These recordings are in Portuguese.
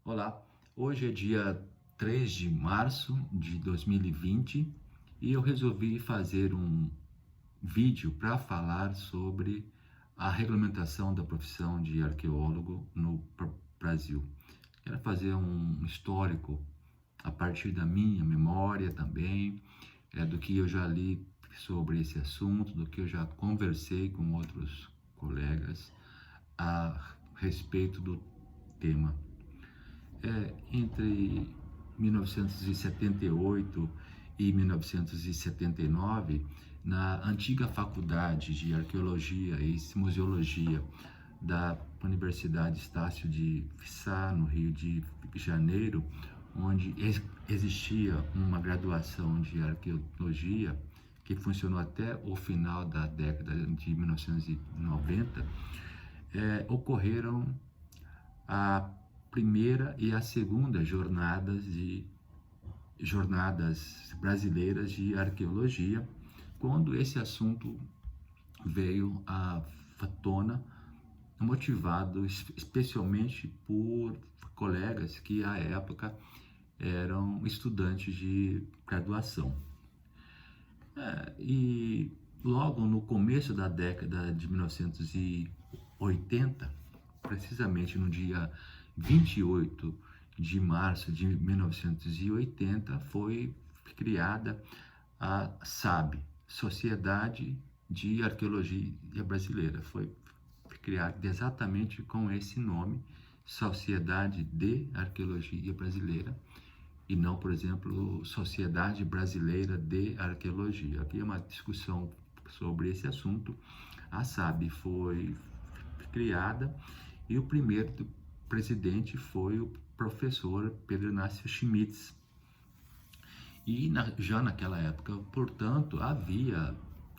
Olá, hoje é dia 3 de março de 2020 e eu resolvi fazer um vídeo para falar sobre a regulamentação da profissão de arqueólogo no Brasil. Quero fazer um histórico a partir da minha memória também, do que eu já li sobre esse assunto, do que eu já conversei com outros colegas a respeito do tema. Entre 1978 e 1979, na antiga Faculdade de Arqueologia e Museologia da Universidade Estácio de Sá, no Rio de Janeiro, onde existia uma graduação de arqueologia que funcionou até o final da década de 1990, ocorreram a primeira e a segunda jornadas brasileiras de arqueologia, quando esse assunto veio à tona, motivado especialmente por colegas que à época eram estudantes de graduação. E logo no começo da década de 1980, precisamente no dia 28 de março de 1980, foi criada a SAB, Sociedade de Arqueologia Brasileira. Foi criada exatamente com esse nome, Sociedade de Arqueologia Brasileira, e não, por exemplo, Sociedade Brasileira de Arqueologia. Havia uma discussão sobre esse assunto. A SAB foi criada e o primeiro presidente foi o professor Pedro Inácio Schmitz. E já naquela época, portanto, havia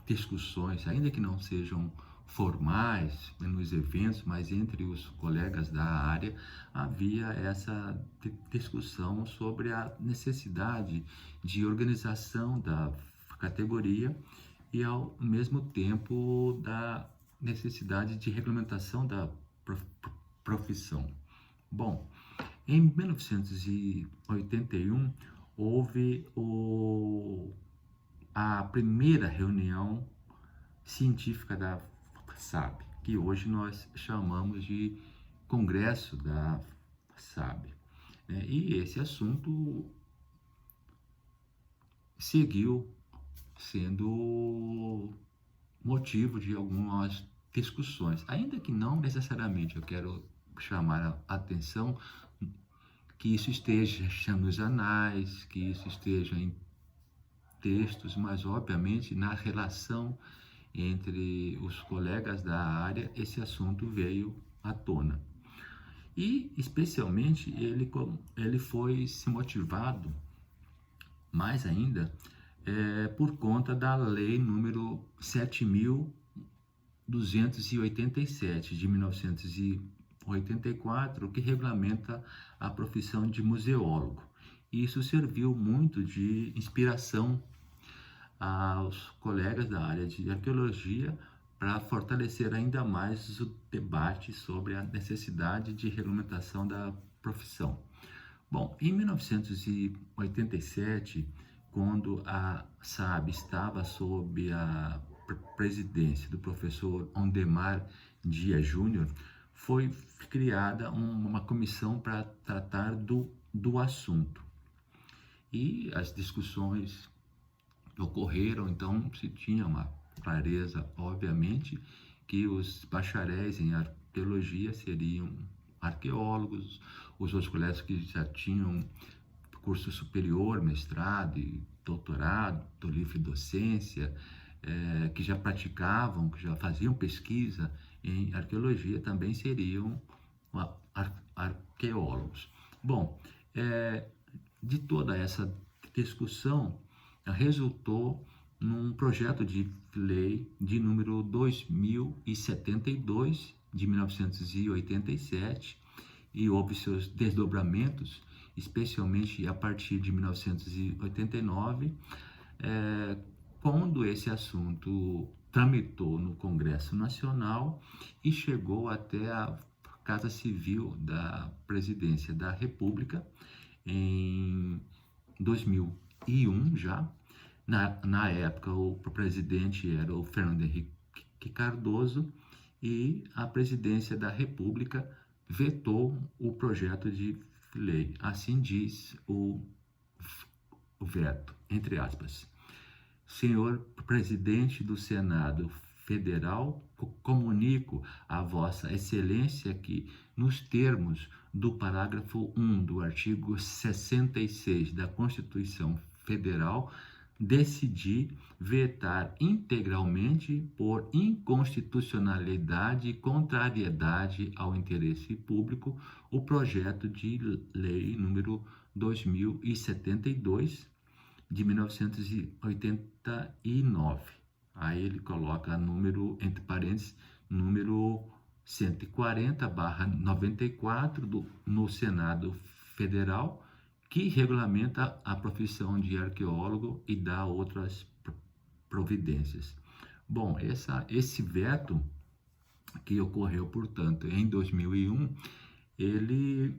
discussões, ainda que não sejam formais nos eventos, mas entre os colegas da área havia essa discussão sobre a necessidade de organização da categoria e ao mesmo tempo da necessidade de regulamentação da profissão. Bom, em 1981 houve a primeira reunião científica da SAB, que hoje nós chamamos de Congresso da SAB. E esse assunto seguiu sendo motivo de algumas discussões, ainda que não necessariamente. Eu quero chamar a atenção que isso esteja nos anais, que isso esteja em textos, mas obviamente na relação entre os colegas da área, esse assunto veio à tona. E especialmente ele foi se motivado mais ainda por conta da lei número 7.287 de 1984, que regulamenta a profissão de museólogo. E isso serviu muito de inspiração aos colegas da área de arqueologia para fortalecer ainda mais o debate sobre a necessidade de regulamentação da profissão. Bom, em 1987, quando a SAB estava sob a presidência do professor Ondemar Dias Júnior, foi criada uma comissão para tratar do assunto. E as discussões ocorreram, então se tinha uma clareza, obviamente, que os bacharéis em arqueologia seriam arqueólogos, os outros colegas que já tinham curso superior, mestrado e doutorado, do livre docência, que já praticavam, que já faziam pesquisa em arqueologia, também seriam arqueólogos. Bom, de toda essa discussão, resultou num projeto de lei de número 2072, de 1987, e houve seus desdobramentos, especialmente a partir de 1989, quando esse assunto tramitou no Congresso Nacional e chegou até a Casa Civil da Presidência da República em 2001 já. Na época, o presidente era o Fernando Henrique Cardoso e a presidência da República vetou o projeto de lei. Assim diz o veto, entre aspas. Senhor presidente do Senado Federal, comunico a Vossa Excelência que, nos termos do parágrafo 1 do artigo 66 da Constituição Federal, decidi vetar integralmente por inconstitucionalidade e contrariedade ao interesse público o projeto de lei número 2072 de 1989. Aí ele coloca número, entre parênteses, número 140/94 no Senado Federal, que regulamenta a profissão de arqueólogo e dá outras providências. Bom, esse veto que ocorreu, portanto, em 2001, ele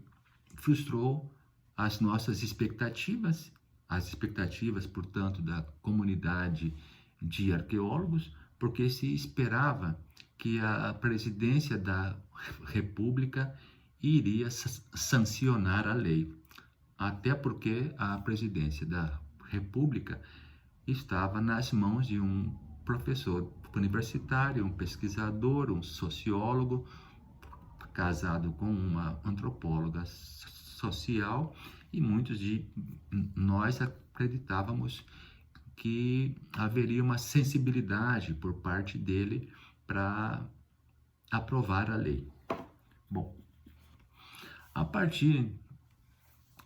frustrou as nossas expectativas, as expectativas, portanto, da comunidade de arqueólogos, porque se esperava que a presidência da República iria sancionar a lei, até porque a presidência da República estava nas mãos de um professor universitário, um pesquisador, um sociólogo, casado com uma antropóloga social, e muitos de nós acreditávamos que haveria uma sensibilidade por parte dele para aprovar a lei. Bom, a partir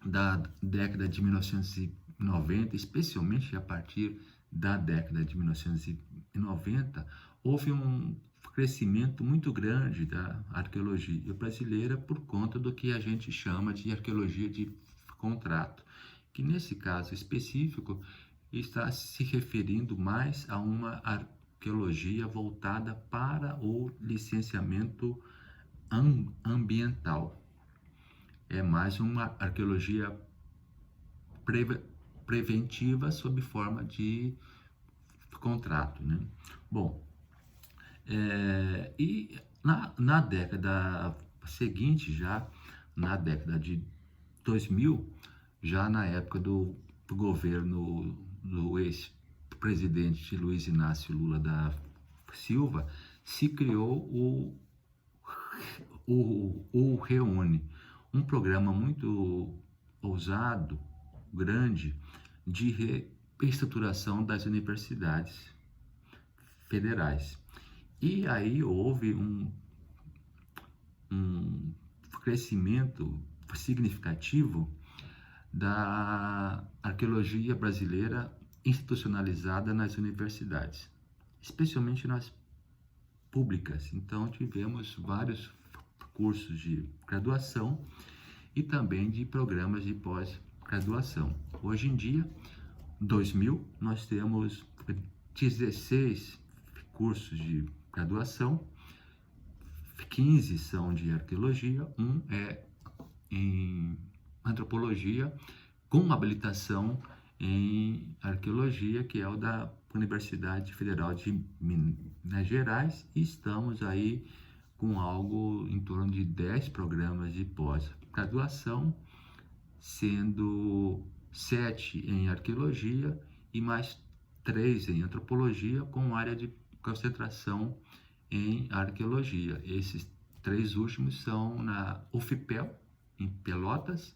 da década de 1990, especialmente a partir da década de 1990, houve um crescimento muito grande da arqueologia brasileira por conta do que a gente chama de arqueologia de contrato, que nesse caso específico está se referindo mais a uma arqueologia voltada para o licenciamento ambiental. É mais uma arqueologia preventiva sob forma de contrato, né? Bom, e na década seguinte, já na década de 2000, já na época do governo do ex-presidente Luiz Inácio Lula da Silva, se criou o REUNE, um programa muito ousado, grande, de reestruturação das universidades federais. E aí houve um crescimento significativo da arqueologia brasileira institucionalizada nas universidades, especialmente nas públicas. Então tivemos vários cursos de graduação e também de programas de pós-graduação. Hoje em dia, 2000, nós temos 16 cursos de graduação, 15 são de arqueologia, um é em antropologia, com habilitação em arqueologia, que é o da Universidade Federal de Minas Gerais, e estamos aí com algo em torno de 10 programas de pós-graduação, sendo 7 em arqueologia e mais 3 em antropologia, com área de concentração em arqueologia. Esses 3 últimos são na UFPEL, em Pelotas,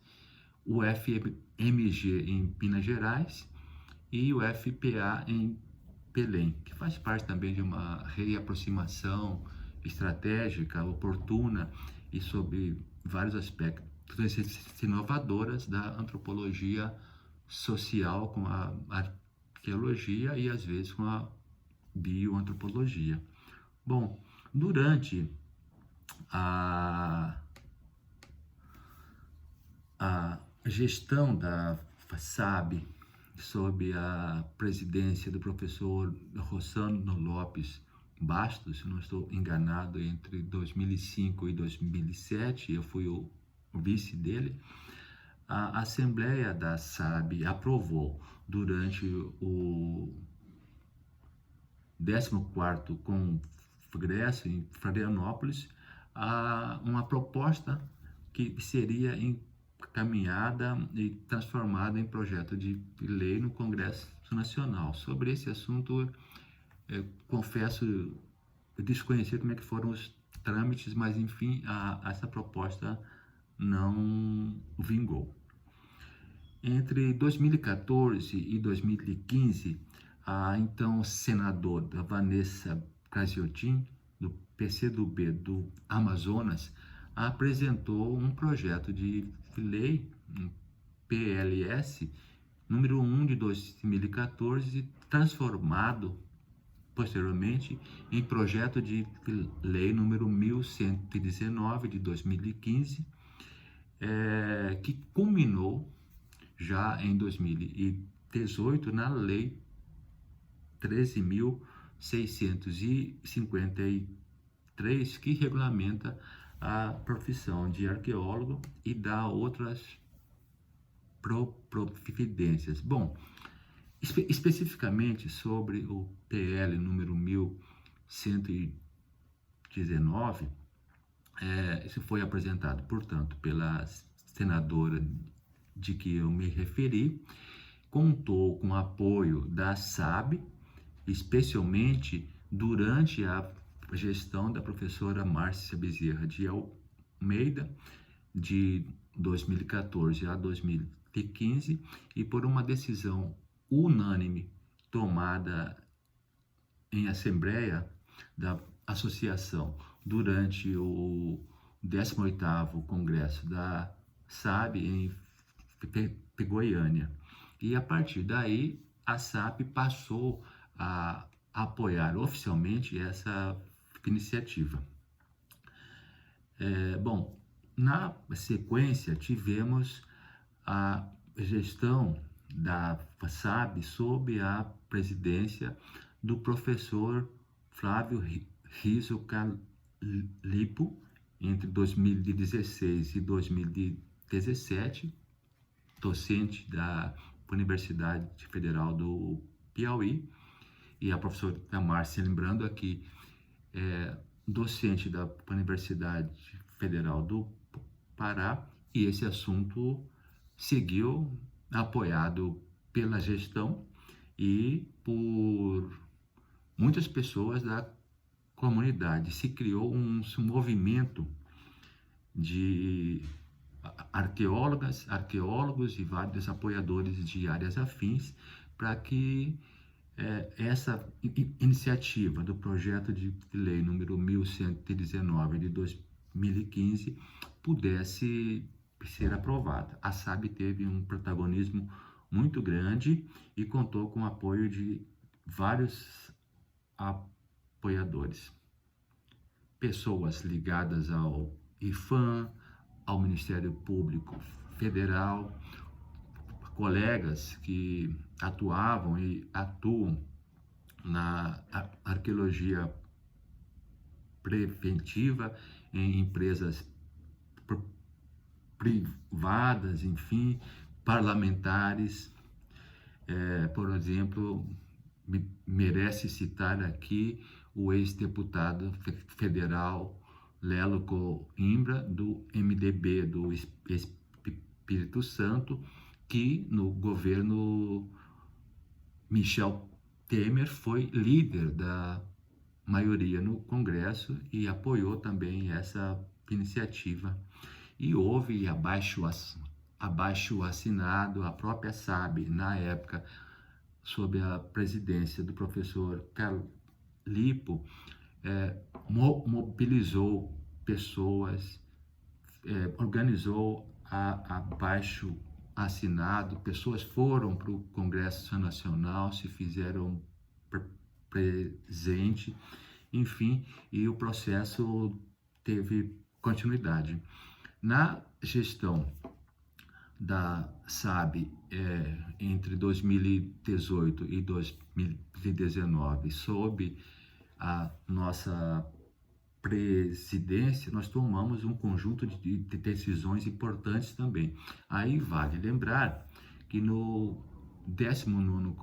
o FMG em Minas Gerais e o FPA em Belém, que faz parte também de uma reaproximação estratégica, oportuna e sob vários aspectos inovadoras da antropologia social com a arqueologia e às vezes com a bioantropologia. Bom, durante a gestão da SAB, sob a presidência do professor Rossano Lopes Bastos, se não estou enganado, entre 2005 e 2007, eu fui o vice dele. A Assembleia da SAB aprovou durante o 14º Congresso em Florianópolis uma proposta que seria encaminhada e transformada em projeto de lei no Congresso Nacional. Sobre esse assunto, confesso desconhecer como é que foram os trâmites, mas enfim, essa proposta não vingou. Entre 2014 e 2015, a então senadora Vanessa Casiotin, do PCdoB do Amazonas, apresentou um projeto de lei, um PLS, número 1 de 2014, transformado posteriormente em projeto de lei número 1119 de 2015, que culminou já em 2018 na lei 13.653, que regulamenta a profissão de arqueólogo e dá outras providências. Bom, especificamente sobre o PL número 1119, isso foi apresentado, portanto, pela senadora de que eu me referi, contou com o apoio da SAB, especialmente durante a gestão da professora Márcia Bezerra de Almeida, de 2014 a 2015, e por uma decisão unânime tomada em assembleia da associação durante o 18º Congresso da SAB em Goiânia. E a partir daí, a SAP passou a apoiar oficialmente essa iniciativa. Bom, na sequência, tivemos a gestão da SAB sob a presidência do professor Flávio Riso Calipo, entre 2016 e 2017, docente da Universidade Federal do Piauí, e a professora Márcia, lembrando aqui, docente da Universidade Federal do Pará, e esse assunto seguiu apoiado pela gestão e por muitas pessoas da comunidade. Se criou um movimento de arqueólogas, arqueólogos e vários apoiadores de áreas afins para que essa iniciativa do projeto de lei número 1119 de 2015 pudesse ser aprovada. A SAB teve um protagonismo muito grande e contou com o apoio de vários apoiadores. Pessoas ligadas ao IFAM, ao Ministério Público Federal, colegas que atuavam e atuam na arqueologia preventiva em empresas privadas, enfim, parlamentares. Por exemplo, merece citar aqui o ex-deputado federal Lelo Coimbra, do MDB do Espírito Santo, que no governo Michel Temer foi líder da maioria no Congresso e apoiou também essa iniciativa. E houve abaixo assinado, a própria SAB, na época, sob a presidência do professor Calipo, mobilizou pessoas, organizou abaixo assinado, pessoas foram para o Congresso Nacional, se fizeram presente, enfim, e o processo teve continuidade. Na gestão da SAB entre 2018 e 2019, sob a nossa presidência, nós tomamos um conjunto de decisões importantes também. Aí vale lembrar que no 19º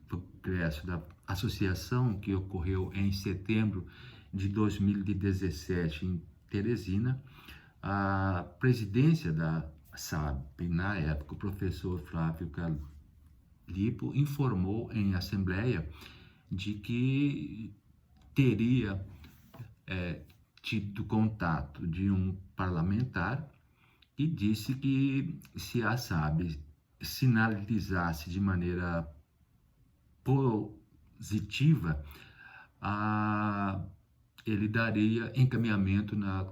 Congresso da Associação, que ocorreu em setembro de 2017 em Teresina, a presidência da SAB, na época, o professor Flávio Calipo informou em assembleia de que teria tido contato de um parlamentar e disse que se a SAB sinalizasse de maneira positiva, ele daria encaminhamento na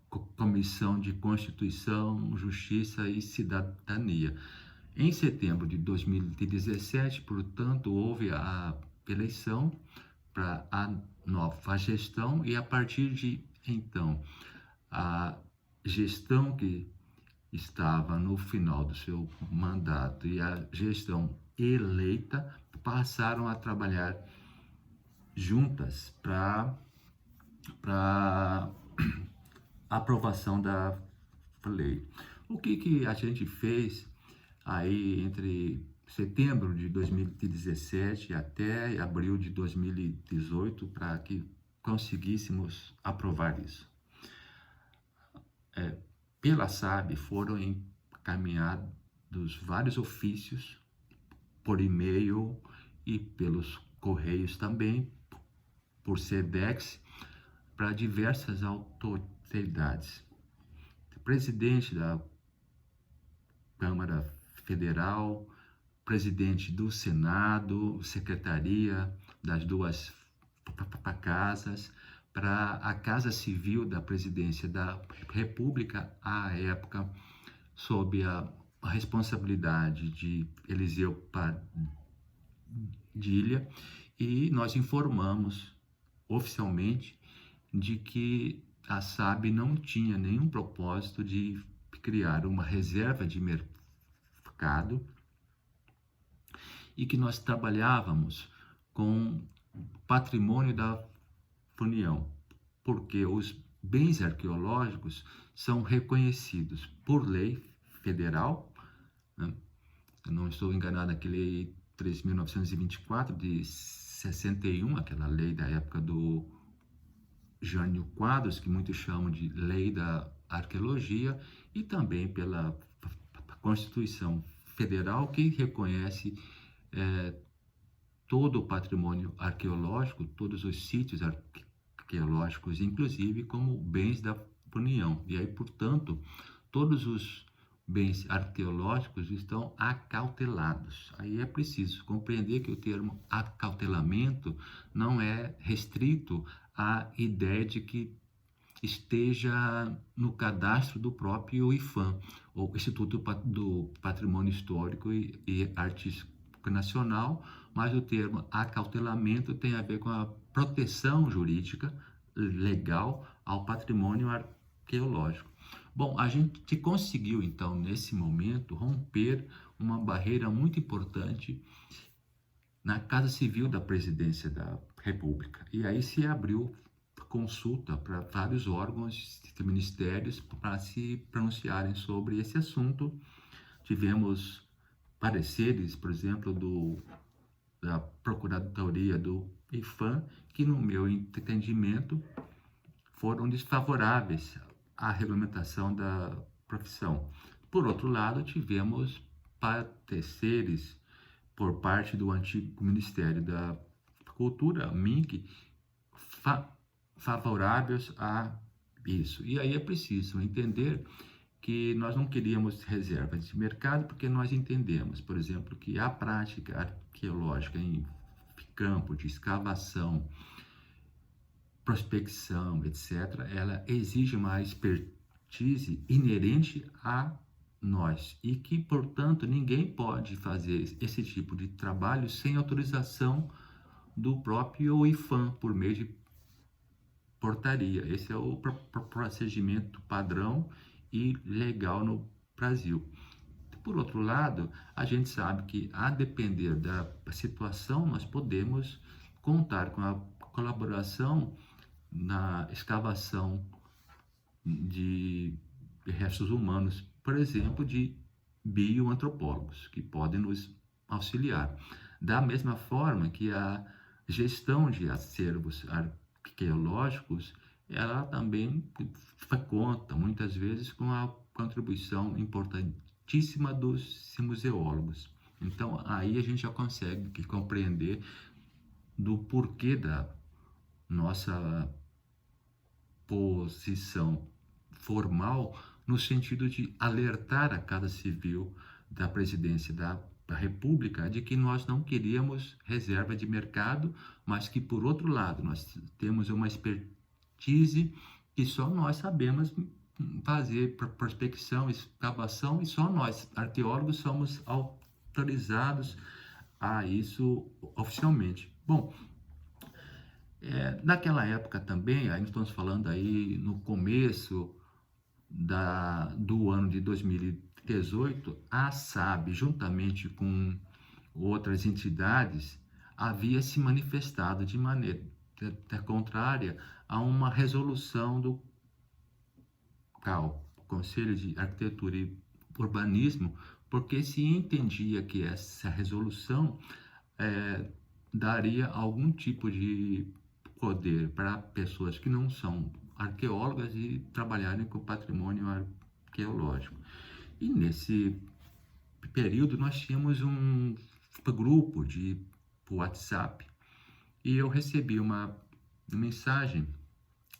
Comissão de Constituição, Justiça e Cidadania. Em setembro de 2017, portanto, houve a eleição para a nova gestão e a partir de então, a gestão que estava no final do seu mandato e a gestão eleita passaram a trabalhar juntas para aprovação da lei. O que a gente fez aí entre setembro de 2017 até abril de 2018 para que conseguíssemos aprovar isso? Pela SAB foram encaminhados vários ofícios por e-mail e pelos correios também, por SEDEX, para diversas autoridades. O presidente da Câmara Federal, presidente do Senado, secretaria das duas casas, para a Casa Civil da Presidência da República, à época, sob a responsabilidade de Eliseu Padilha, e nós informamos oficialmente de que a SAB não tinha nenhum propósito de criar uma reserva de mercado e que nós trabalhávamos com patrimônio da União, porque os bens arqueológicos são reconhecidos por lei federal, né? Eu não estou enganado, aqui lei 3.924 de 61, aquela lei da época do Jânio Quadros, que muitos chamam de lei da arqueologia, e também pela Constituição Federal, que reconhece todo o patrimônio arqueológico, todos os sítios arqueológicos, inclusive como bens da União. E aí, portanto, todos os bens arqueológicos estão acautelados. Aí é preciso compreender que o termo acautelamento não é restrito à ideia de que esteja no cadastro do próprio IPHAN, ou Instituto do Patrimônio Histórico e Artístico Nacional, mas o termo acautelamento tem a ver com a proteção jurídica legal ao patrimônio arqueológico. Bom, a gente conseguiu então nesse momento romper uma barreira muito importante na Casa Civil da Presidência da República, e aí se abriu consulta para vários órgãos e ministérios para se pronunciarem sobre esse assunto. Tivemos pareceres, por exemplo, da Procuradoria do IPHAN, que no meu entendimento foram desfavoráveis à regulamentação da profissão. Por outro lado, tivemos pareceres por parte do antigo Ministério da Cultura, MINC, favoráveis a isso. E aí é preciso entender que nós não queríamos reservas de mercado, porque nós entendemos, por exemplo, que a prática arqueológica em campo de escavação, prospecção, etc., ela exige uma expertise inerente a nós e que, portanto, ninguém pode fazer esse tipo de trabalho sem autorização do próprio IPHAN, por meio de portaria. Esse é o procedimento padrão e legal no Brasil. Por outro lado, a gente sabe que, a depender da situação, nós podemos contar com a colaboração na escavação de restos humanos, por exemplo, de bioantropólogos, que podem nos auxiliar. Da mesma forma que a gestão de acervos arqueológicos, ela também conta, muitas vezes, com a contribuição importantíssima dos museólogos. Então, aí a gente já consegue compreender do porquê da nossa posição formal, no sentido de alertar a Casa Civil da Presidência da República de que nós não queríamos reserva de mercado, mas que, por outro lado, nós temos uma expertise que só nós sabemos fazer prospecção, escavação, e só nós, arqueólogos, somos autorizados a isso oficialmente. Bom, naquela época também, aí nós estamos falando aí no começo do ano de 2018, a SAB, juntamente com outras entidades, havia se manifestado de maneira contrária a uma resolução do Conselho de Arquitetura e Urbanismo, porque se entendia que essa resolução daria algum tipo de poder para pessoas que não são arqueólogas e trabalharem com patrimônio arqueológico. E nesse período nós tínhamos um grupo de WhatsApp e eu recebi uma mensagem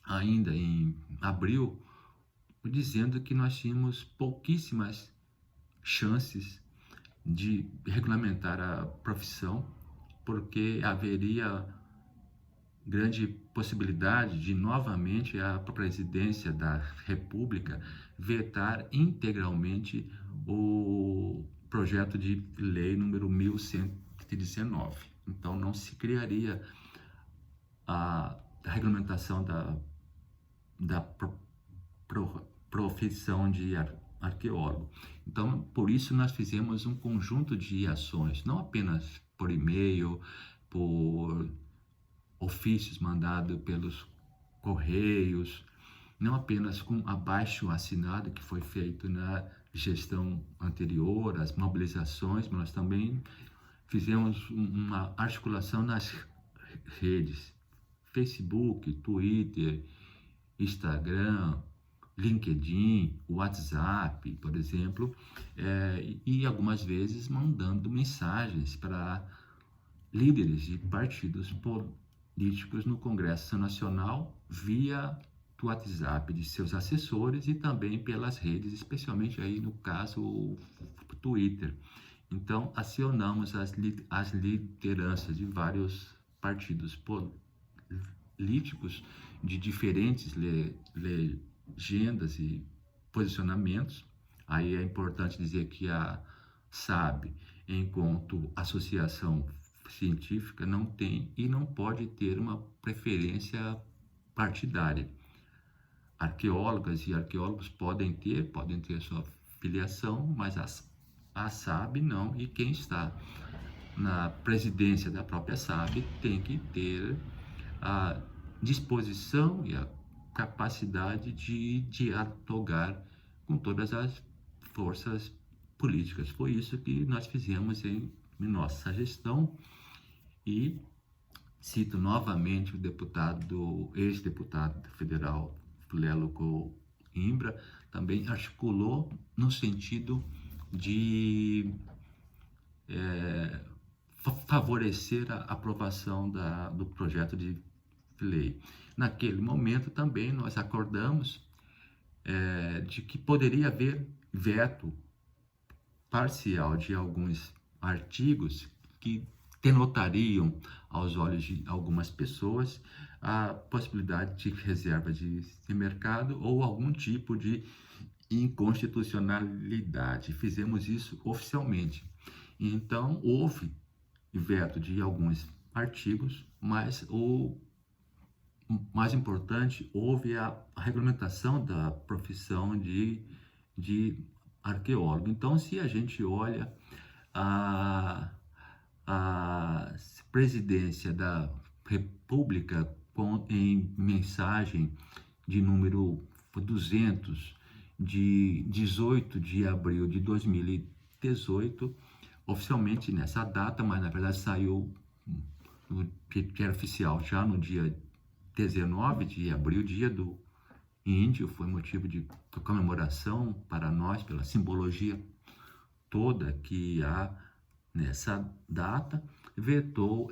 ainda em abril dizendo que nós tínhamos pouquíssimas chances de regulamentar a profissão, porque haveria grande possibilidade de novamente a presidência da República vetar integralmente o projeto de lei número 1119. Então não se criaria a regulamentação da profissão de arqueólogo. Então, por isso nós fizemos um conjunto de ações, não apenas por e-mail, por ofícios mandados pelos correios, não apenas com abaixo assinado que foi feito na gestão anterior, as mobilizações, mas nós também fizemos uma articulação nas redes, Facebook, Twitter, Instagram, LinkedIn, WhatsApp, por exemplo, e algumas vezes mandando mensagens para líderes de partidos políticos no Congresso Nacional via WhatsApp de seus assessores e também pelas redes, especialmente aí no caso o Twitter. Então acionamos as lideranças de vários partidos políticos de diferentes legendas e posicionamentos. Aí é importante dizer que a SAB, enquanto associação científica, não tem e não pode ter uma preferência partidária. Arqueólogas e arqueólogos podem ter sua filiação, mas a SAB não, e quem está na presidência da própria SAB tem que ter a disposição e a capacidade de dialogar com todas as forças políticas. Foi isso que nós fizemos em nossa gestão e cito novamente o ex-deputado federal Lelo Coimbra, também articulou no sentido de favorecer a aprovação do projeto de lei. Naquele momento também nós acordamos de que poderia haver veto parcial de alguns artigos que denotariam aos olhos de algumas pessoas a possibilidade de reserva de mercado ou algum tipo de inconstitucionalidade. Fizemos isso oficialmente. Então, houve veto de alguns artigos, mas o mais importante, houve a regulamentação da profissão de arqueólogo. Então, se a gente olha a presidência da pública em mensagem de número 200, de 18 de abril de 2018, oficialmente nessa data, mas na verdade saiu que era oficial já no dia 19 de abril, dia do índio, foi motivo de comemoração para nós, pela simbologia toda que há nessa data, vetou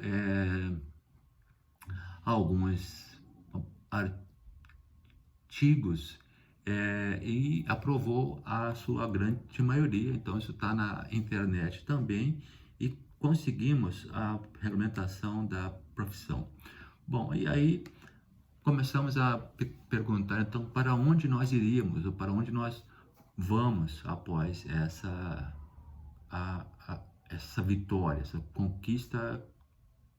alguns artigos e aprovou a sua grande maioria. Então isso está na internet também e conseguimos a regulamentação da profissão. Bom, e aí começamos a perguntar, então, para onde nós iríamos, ou para onde nós vamos após essa vitória, essa conquista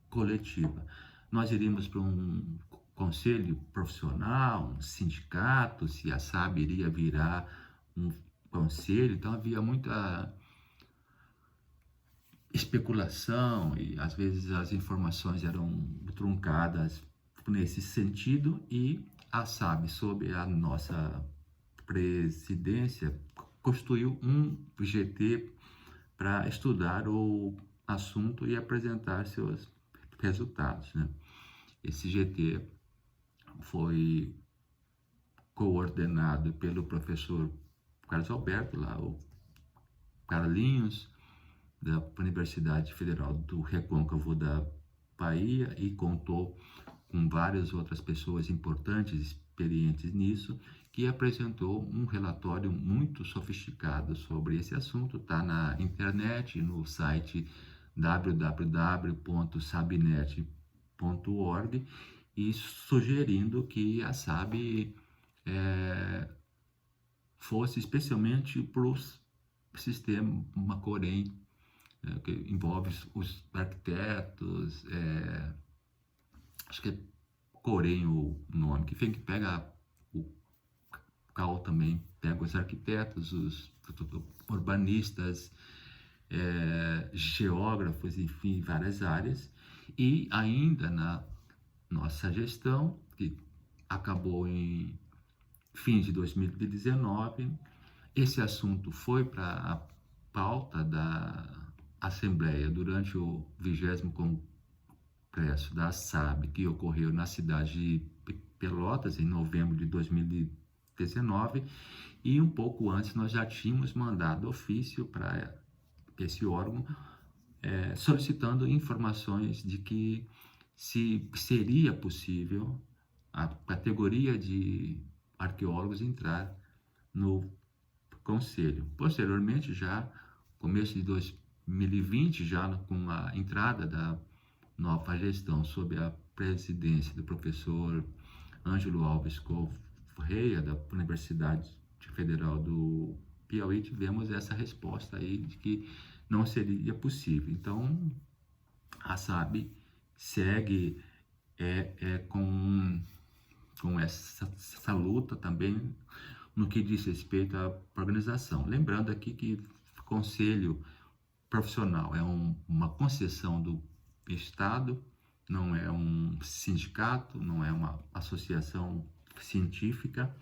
coletiva. Nós iríamos para um conselho profissional, um sindicato, se a SAB iria virar um conselho, então havia muita especulação e às vezes as informações eram truncadas nesse sentido, e a SAB, sob a nossa presidência, constituiu um GT para estudar o assunto e apresentar seus resultados, né? Esse GT foi coordenado pelo professor Carlos Alberto, lá o Carlinhos, da Universidade Federal do Recôncavo da Bahia, e contou com várias outras pessoas importantes, experientes nisso, que apresentou um relatório muito sofisticado sobre esse assunto. Está na internet, no site www.sabnet.org, e sugerindo que a SAB fosse especialmente para o sistema Corém, que envolve os arquitetos, acho que é Corém o nome, que pega o CAL também, pega os arquitetos, os urbanistas, geógrafos, enfim, várias áreas. E ainda na nossa gestão, que acabou em fim de 2019, esse assunto foi para a pauta da Assembleia durante o 20º Congresso da SAB, que ocorreu na cidade de Pelotas, em novembro de 2019, e um pouco antes nós já tínhamos mandado ofício para esse órgão, solicitando informações de que se seria possível a categoria de arqueólogos entrar no conselho. Posteriormente, já começo de 2020, já com a entrada da nova gestão sob a presidência do professor Ângelo Alves Correia, da Universidade Federal do Piauí, tivemos essa resposta aí de que não seria possível. Então, a SAB segue com essa luta também no que diz respeito à organização. Lembrando aqui que conselho profissional é uma concessão do Estado, não é um sindicato, não é uma associação científica.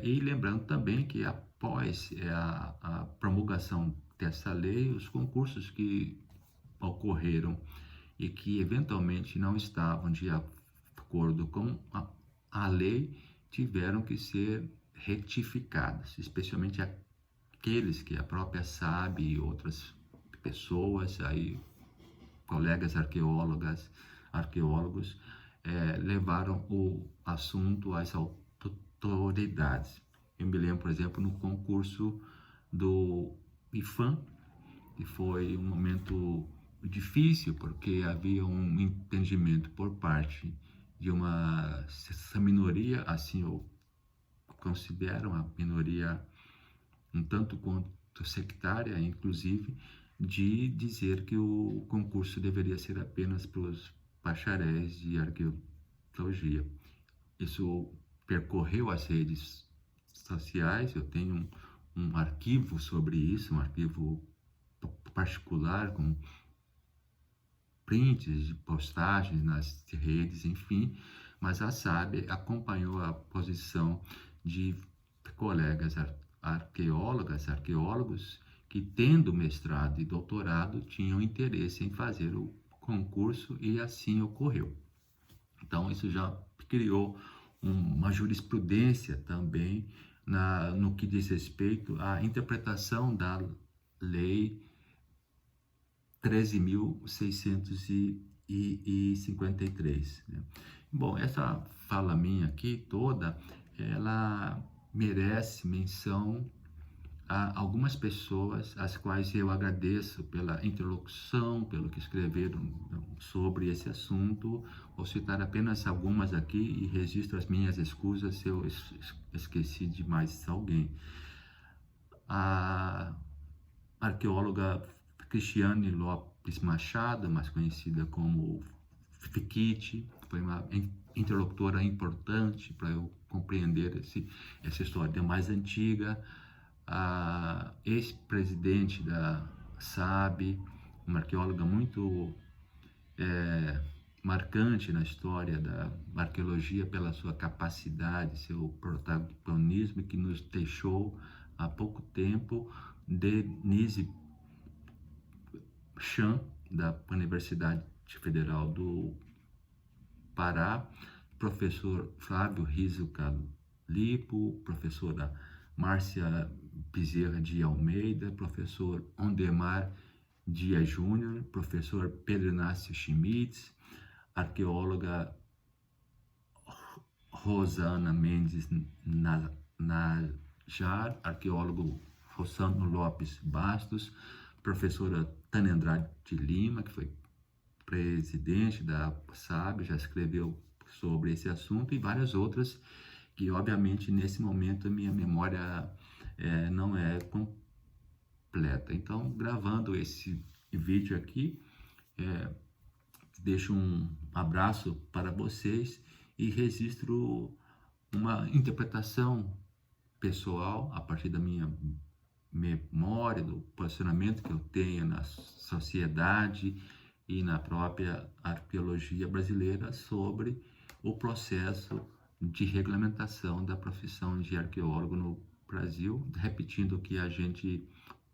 E lembrando também que após a promulgação dessa lei, os concursos que ocorreram e que eventualmente não estavam de acordo com a lei tiveram que ser retificados, especialmente aqueles que a própria SAB e outras pessoas, aí, colegas arqueólogos, levaram o assunto às autoridades. Eu me lembro, por exemplo, no concurso do IFAM, que foi um momento difícil, porque havia um entendimento por parte de essa minoria, assim eu considero uma minoria um tanto quanto sectária, inclusive, de dizer que o concurso deveria ser apenas para os bacharéis de arqueologia. Isso percorreu as redes sociais, eu tenho um arquivo sobre isso, um arquivo particular com prints de postagens nas redes, enfim, mas a SAB acompanhou a posição de colegas arqueólogos, que, tendo mestrado e doutorado, tinham interesse em fazer o concurso, e assim ocorreu. Então, isso já criou uma jurisprudência também no que diz respeito à interpretação da Lei 13.653, né? Bom, essa fala minha aqui toda, ela merece menção a algumas pessoas, as quais eu agradeço pela interlocução, pelo que escreveram sobre esse assunto. Vou citar apenas algumas aqui e registro as minhas escusas se eu esqueci de mais alguém. A arqueóloga Cristiane Lopes Machado, mais conhecida como Fiquite, foi uma interlocutora importante para eu compreender essa história mais antiga. A ex-presidente da SAB, uma arqueóloga muito marcante na história da arqueologia pela sua capacidade, seu protagonismo, que nos deixou há pouco tempo. Denise Chan, da Universidade Federal do Pará, professor Flávio Riso Calipo, professora Márcia Bezerra de Almeida, professor Ondemar Dias Júnior, professor Pedro Inácio Schmitz, arqueóloga Rosana Mendes Najar, arqueólogo Rossano Lopes Bastos, professora Tânia Andrade de Lima, que foi presidente da SAB, já escreveu sobre esse assunto, e várias outras que, obviamente, nesse momento minha memória não é completa. Então, gravando esse vídeo aqui, deixo um abraço para vocês e registro uma interpretação pessoal a partir da minha memória, do posicionamento que eu tenho na sociedade e na própria arqueologia brasileira sobre o processo de regulamentação da profissão de arqueólogo no Brasil, repetindo o que a gente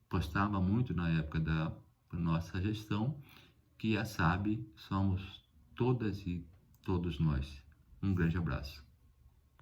postava muito na época da nossa gestão, que a SAB somos todas e todos nós. Um grande abraço.